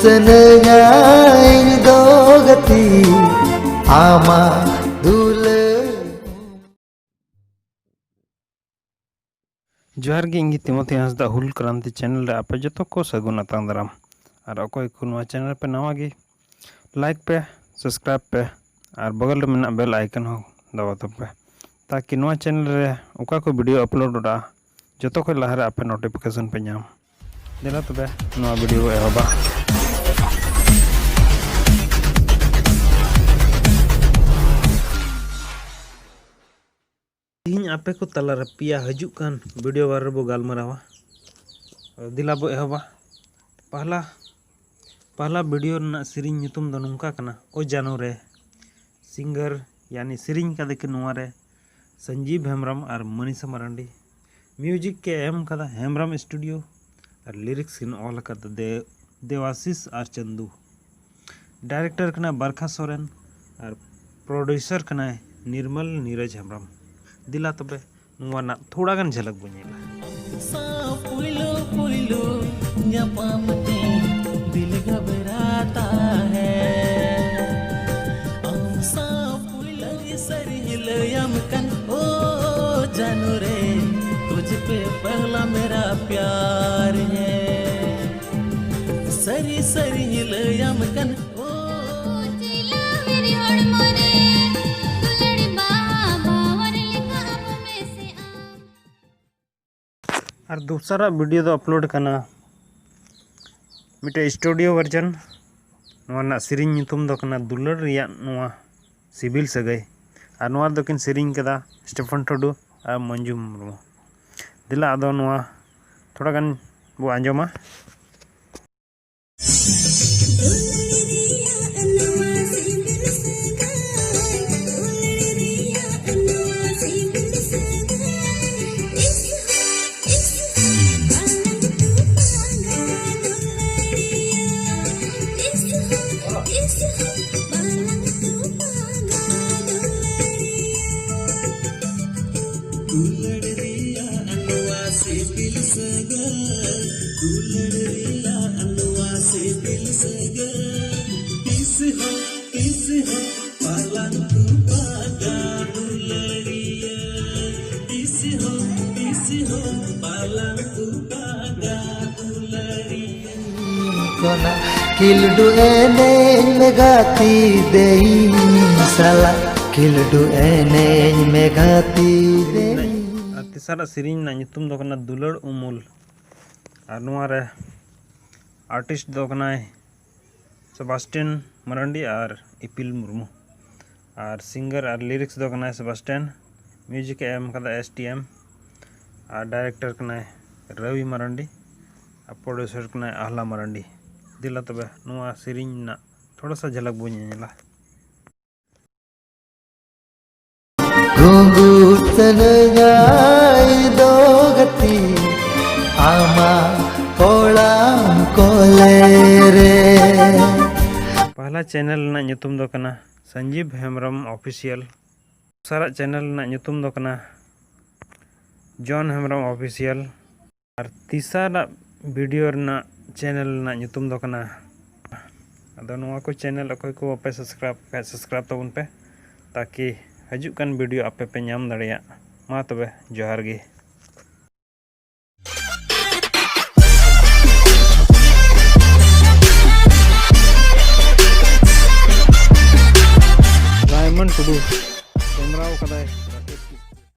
senengai dogati ama dule जोहार गे इंगी तिमोथी हंसदा हुल क्रांति channel रे आपे जतो को सगुन अतांग दाराम और अकोय को नवा चैनल पे नवा गे लाइक पे सब्सक्राइब पे और बगल रे मेना बेल आइकन हो दबा तो पे ताकि नवा चैनल रे ओका को वीडियो अपलोड होड़ा जतो को लहर आपे नोटिफिकेशन पे नाम देना तबे नवा वीडियो एहबा इन आपे को तला रपिया हजुक कान वीडियो बार बो गालमरावा दिला बो एहबा पहला वीडियो ना सिरिंग nyutum दो नुंका कना ओ जानो रे सिंगर यानी सिरिंग का देख नुआ रे संजीव हेम्ब्रम और मनीषा मरांडी म्यूजिक के एम कदा हेम्ब्रम स्टूडियो और लिरिक्स इन ऑल कदा देवाशीष और चंदू डायरेक्टर कना बरखा सोरेन और प्रोड्यूसर कना निर्मल नीरज हेम्ब्रम दिला तबे नुआ ना थोड़ा गन झलक बुझेला पुइलो पुइलो न्यापामते दिल घबराता है सा पुइलो सरी हिलयम कन ओ जानू रे तुझ पे पहला मेरा प्यार है सरी सरी हिलयम कन ओ चिला मेरी हड़मो रे और दूसरा वीडियो तो अपलोड करना मिटे स्टूडियो वर्जन नवा सिरिंग nyutum दो कना दुलर रिया नवा सिविल सगई और नवा दो किन सिरिंग कदा स्टेफन टुडू और मंजू मुर्मू दिला आदो नवा थोड़ा गन बो आंजोमा kona kildu eneng megati dei sala kildu eneng megati dei तीसरा सिरिंग ना nyutum दो कना दुलड़ उमुल और नवा रे आर्टिस्ट दो कना सेबास्टियन मरांडी और इपिल मुर्मू और सिंगर और लिरिक्स दो कना सेबास्टियन म्यूजिक एम कदा STM और डायरेक्टर कना रवि मरांडी और प्रोड्यूसर कना आहला मरांडी दिला तबे नुआ सिरिंग ना थोड़ा सा झलक बो नेला gungu senengai dogati ama kolam kolere पहला चैनल ना nyutum दो कना संजीव हेम्ब्रम ऑफिशियल सारा चैनल ना nyutum दो कना जॉन हेम्ब्रम ऑफिशियल और तीसरा वीडियो ना चैनल ना nyutum दो कना अदो नवा को चैनल अकोय को पे सब्सक्राइब तबन पे ताकि हजुक कान वीडियो आपे पे नाम दड़िया मा तबे जोहार गे डायमंड टुडू कैमरा कदाय